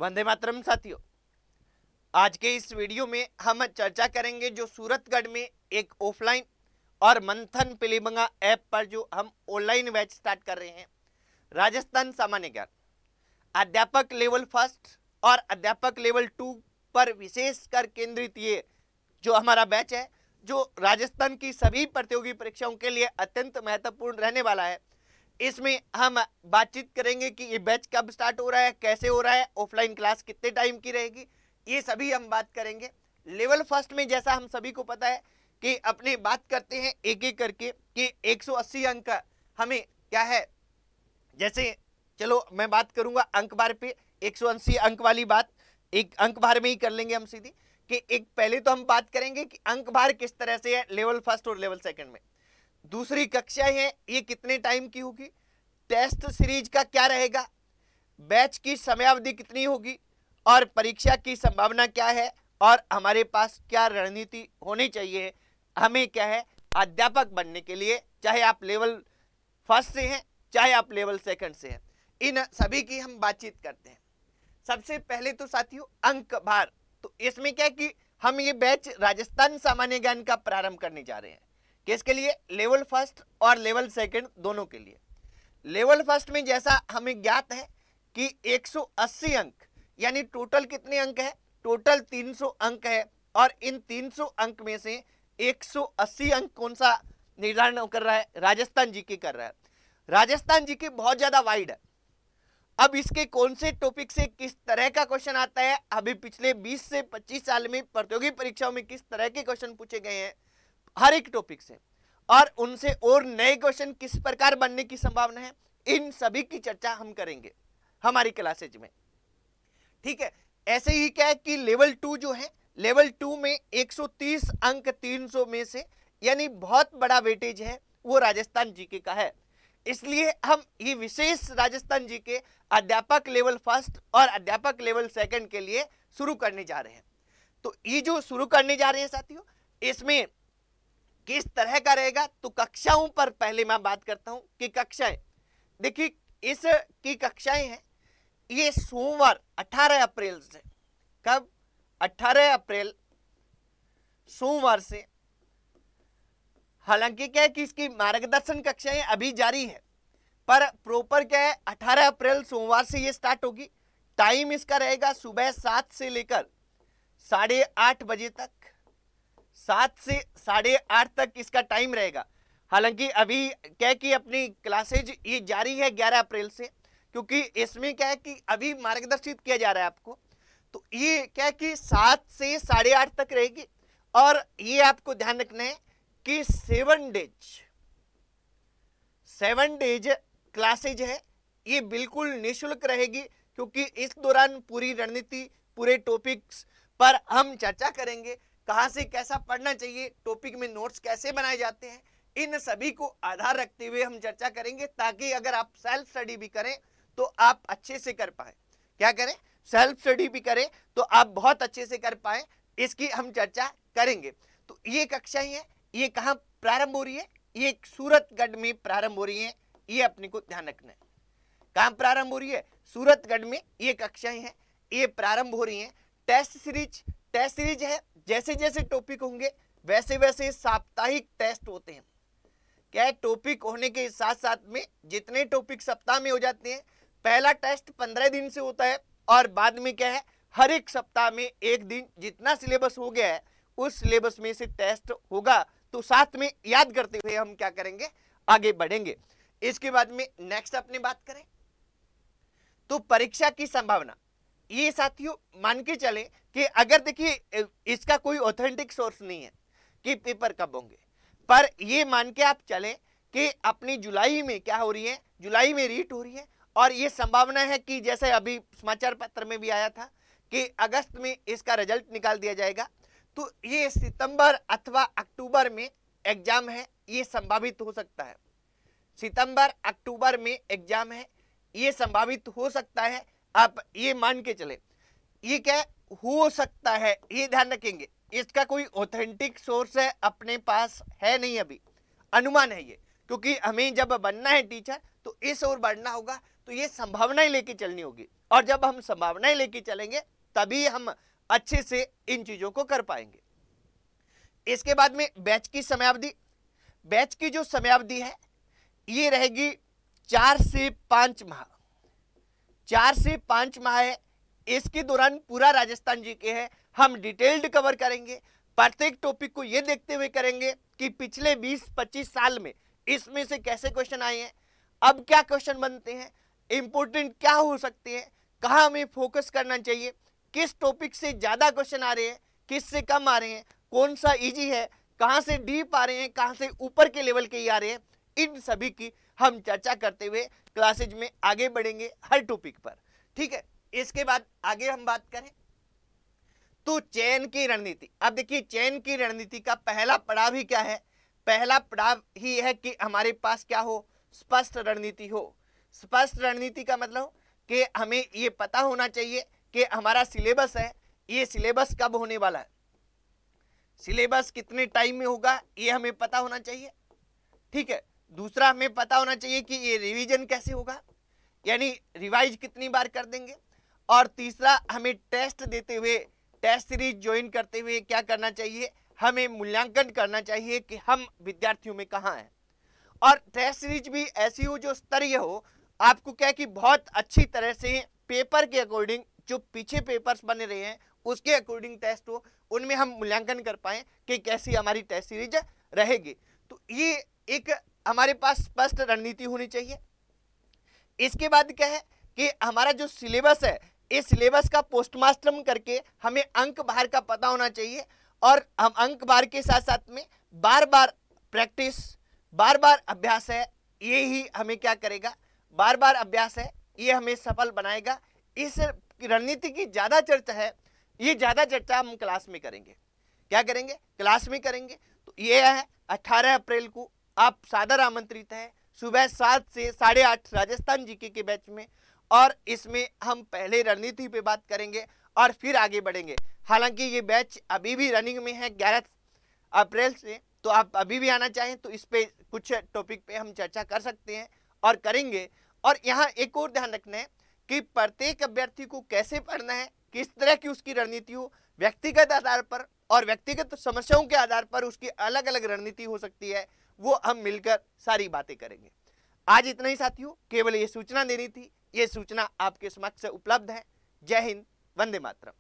वंदे मातरम साथियों, आज के इस वीडियो में हम चर्चा करेंगे जो सूरतगढ़ में एक ऑफलाइन और मंथन पिलीभंगा ऐप पर जो हम ऑनलाइन बैच स्टार्ट कर रहे हैं, राजस्थान सामान्य ज्ञान अध्यापक लेवल फर्स्ट और अध्यापक लेवल 2 पर विशेष कर केंद्रित ये जो हमारा बैच है, जो राजस्थान की सभी प्रतियोगी परीक्षाओं के लिए अत्यंत महत्वपूर्ण रहने वाला है। इसमें हम बातचीत करेंगे कि ये बैच कब स्टार्ट हो रहा है, कैसे हो रहा है, ऑफलाइन क्लास कितने टाइम की रहेगी, ये सभी हम बात करेंगे। लेवल फर्स्ट में जैसा हम सभी को पता है कि अपनी बात करते हैं एक एक करके कि 180 अंक हमें क्या है। जैसे चलो मैं बात करूंगा अंक भार पे, 180 अंक वाली बात एक अंक भार में ही कर लेंगे हम सीधी कि एक पहले तो हम बात करेंगे कि अंक भार किस तरह से है लेवल फर्स्ट और लेवल सेकंड में। दूसरी कक्षाएं हैं ये कितने टाइम की होगी, टेस्ट सीरीज का क्या रहेगा, बैच की समयावधि कितनी होगी और परीक्षा की संभावना क्या है और हमारे पास क्या रणनीति होनी चाहिए हमें क्या है अध्यापक बनने के लिए, चाहे आप लेवल फर्स्ट से हैं चाहे आप लेवल सेकंड से हैं। इन सभी की हम बातचीत करते हैं। सबसे पहले तो साथियों अंक भार, तो इसमें क्या है कि हम ये बैच राजस्थान सामान्य ज्ञान का प्रारंभ करने जा रहे हैं। किसके लिए? लेवल फर्स्ट और लेवल सेकंड दोनों के लिए। लेवल फर्स्ट में जैसा हमें ज्ञात है कि 180 अंक यानी टोटल कितने अंक है, टोटल 300 अंक है और इन 300 अंक में से 180 अंक कौन सा निर्धारण कर रहा है? राजस्थान जीके कर रहा है। राजस्थान जीके बहुत ज्यादा वाइड है। अब इसके कौन से टॉपिक से किस तरह का क्वेश्चन आता है, अभी पिछले 20 से 25 साल में प्रतियोगी परीक्षाओं में किस तरह के क्वेश्चन पूछे गए हैं हर एक टॉपिक से, और उनसे और नए क्वेश्चन किस प्रकार बनने की संभावना है, इन सभी की चर्चा हम करेंगे हमारी क्लासेज में। ठीक है, ऐसे ही क्या है कि लेवल 2 जो है, लेवल 2 में 130 अंक 300 में से यानी बहुत बड़ा वेटेज है वो राजस्थान जीके का है। इसलिए हम ये विशेष राजस्थान जीके अध्यापक लेवल फर्स्ट और अध्यापक लेवल सेकंड के लिए शुरू करने जा रहे हैं। तो ये जो शुरू करने जा रहे हैं साथियों, इसमें किस तरह का रहेगा, तो कक्षाओं पर पहले मैं बात करता हूं कि कक्षाएं देखिए, इस की कक्षाएं हैं ये सोमवार 18 अप्रैल से, कब? 18 अप्रैल सोमवार से। हालांकि क्या है कि इसकी मार्गदर्शन कक्षाएं अभी जारी है, पर प्रॉपर क्या है 18 अप्रैल सोमवार से ये स्टार्ट होगी। टाइम इसका रहेगा सुबह 7 से लेकर 8:30 बजे तक, 7 से 8:30 तक इसका टाइम रहेगा। हालांकि अभी क्या है कि अपनी क्लासेज ये जारी है 11 अप्रैल से, क्योंकि इसमें क्या है कि अभी मार्गदर्शित किया जा रहा है आपको। तो ये क्या है कि 7 से 8:30 तक रहेगी और ये आपको ध्यान रखना है कि 7 डेज क्लासेज है, ये बिल्कुल निःशुल्क रहेगी, क्योंकि इस दौरान पूरी रणनीति पूरे टॉपिक्स पर हम चर्चा करेंगे। कहां से कैसा पढ़ना चाहिए, टॉपिक में नोट्स कैसे बनाए जाते हैं, इन सभी को आधार रखते हुए हम चर्चा करेंगे, ताकि अगर आप सेल्फ स्टडी भी करें तो आप अच्छे से कर पाए। क्या करें? सेल्फ स्टडी भी करें तो आप बहुत अच्छे से कर पाए, इसकी हम चर्चा करेंगे। तो ये कक्षाएं हैं, ये कहां प्रारंभ हो रही है? ये सूरतगढ़ में प्रारंभ हो रही है, ये अपने को ध्यान रखना है। कहां प्रारंभ हो रही है? सूरतगढ़ में ये कक्षाएं हैं, ये प्रारंभ हो रही हैं। टेस्ट सीरीज है, जैसे जैसे टॉपिक होंगे वैसे वैसे साप्ताहिक टेस्ट होते हैं। क्या है, टॉपिक होने के साथ साथ में जितने टॉपिक सप्ताह में हो जाते हैं, पहला टेस्ट 15 दिन से होता है और बाद में क्या है हर एक सप्ताह में एक दिन जितना सिलेबस हो गया है उस सिलेबस में से टेस्ट होगा। तो साथ में याद करते हुए हम क्या करेंगे, आगे बढ़ेंगे। इसके बाद में नेक्स्ट अपने बात करें तो परीक्षा की संभावना। ये साथियों मान के चले कि अगर देखिए इसका कोई ऑथेंटिक सोर्स नहीं है कि पेपर कब होंगे, पर ये मान के आप चलें कि अपनी जुलाई में क्या हो रही है, जुलाई में रीट हो रही है और ये संभावना है कि जैसे अभी समाचार पत्र में भी आया था कि अगस्त में इसका रिजल्ट निकाल दिया जाएगा। तो ये सितंबर अथवा अक्टूबर में एग्जाम है, ये संभावित हो सकता है। सितंबर अक्टूबर में एग्जाम है, ये संभावित हो सकता है। आप ये मान के चले, ये क्या हो सकता है, ये ध्यान रखेंगे। इसका कोई ऑथेंटिक सोर्स है अपने पास है नहीं, अभी अनुमान है ये, क्योंकि हमें जब बनना है टीचर तो इस ओर बढ़ना होगा, तो ये संभावनाएं लेके चलनी होगी। और जब हम संभावनाएं लेके चलेंगे तभी हम अच्छे से इन चीजों को कर पाएंगे। इसके बाद में बैच की समयावधि, बैच की जो समयावधि है ये रहेगी 4 से 5 माह। 4 से 5 माह है, इसके दौरान पूरा राजस्थान जीके है हम डिटेल्ड कवर करेंगे। प्रत्येक टॉपिक को ये देखते हुए करेंगे कि पिछले 20-25 साल में इसमें से कैसे क्वेश्चन आए हैं, अब क्या क्वेश्चन बनते हैं, इंपॉर्टेंट क्या हो सकते हैं, कहाँ हमें फोकस करना चाहिए, किस टॉपिक से ज्यादा क्वेश्चन आ रहे हैं, किस से कम आ रहे हैं, कौन सा इजी है, कहाँ से डीप आ रहे हैं, कहाँ से ऊपर के लेवल के ही आ रहे हैं, इन सभी की हम चर्चा करते हुए क्लासेज में आगे बढ़ेंगे हर टॉपिक पर। ठीक है, इसके बाद आगे हम बात करें तो चयन की रणनीति। अब देखिए चयन की रणनीति का पहला पड़ाव ही क्या है, पहला पड़ाव ही है कि हमारे पास क्या हो, स्पष्ट रणनीति हो। स्पष्ट रणनीति का मतलब कि हमें ये पता होना चाहिए कि हमारा सिलेबस है, ये सिलेबस कब होने वाला है, सिलेबस कितने टाइम में होगा, ये हमें पता होना चाहिए। ठीक है, दूसरा हमें पता होना चाहिए कि ये रिवीजन कैसे होगा, यानी रिवाइज कितनी बार कर देंगे। और तीसरा हमें टेस्ट देते हुए, टेस्ट सीरीज ज्वाइन करते हुए क्या करना चाहिए, हमें मूल्यांकन करना चाहिए कि हम विद्यार्थियों में कहाँ हैं। और टेस्ट सीरीज भी ऐसी हो जो स्तरीय हो, आपको क्या कि बहुत अच्छी तरह से पेपर के अकॉर्डिंग, जो पीछे पेपर्स बने रहे हैं उसके अकॉर्डिंग टेस्ट हो, उनमें हम मूल्यांकन कर पाए कि कैसी हमारी टेस्ट सीरीज रहेगी। तो ये एक हमारे पास स्पष्ट रणनीति होनी चाहिए। इसके बाद क्या है कि हमारा जो सिलेबस है, इस सिलेबस का पोस्टमार्टम करके हमें अंक भार का पता होना चाहिए। और हम अंक भार के साथ साथ में बार बार प्रैक्टिस, बार बार अभ्यास है, ये ही हमें क्या करेगा, बार बार अभ्यास है ये हमें सफल बनाएगा। इस रणनीति की ज्यादा चर्चा है, ये ज्यादा चर्चा हम क्लास में करेंगे। क्या करेंगे, क्लास में करेंगे। तो ये है 18 अप्रैल को आप सादर आमंत्रित है, सुबह 7 से 8:30 राजस्थान जीके के बैच में। और इसमें हम पहले रणनीति पे बात करेंगे और फिर आगे बढ़ेंगे। हालांकि ये बैच अभी भी रनिंग में है 11 अप्रैल से, तो आप अभी भी आना चाहें तो इस पे कुछ टॉपिक पे हम चर्चा कर सकते हैं और करेंगे। और यहाँ एक और ध्यान रखना है कि प्रत्येक अभ्यर्थी को कैसे पढ़ना है, किस तरह की उसकी रणनीति हो, व्यक्तिगत आधार पर और व्यक्तिगत समस्याओं के आधार पर उसकी अलग अलग रणनीति हो सकती है, वो हम मिलकर सारी बातें करेंगे। आज इतना ही साथियों, केवल ये सूचना देनी थी, ये सूचना आपके समक्ष उपलब्ध है। जय हिंद, वंदे मातरम।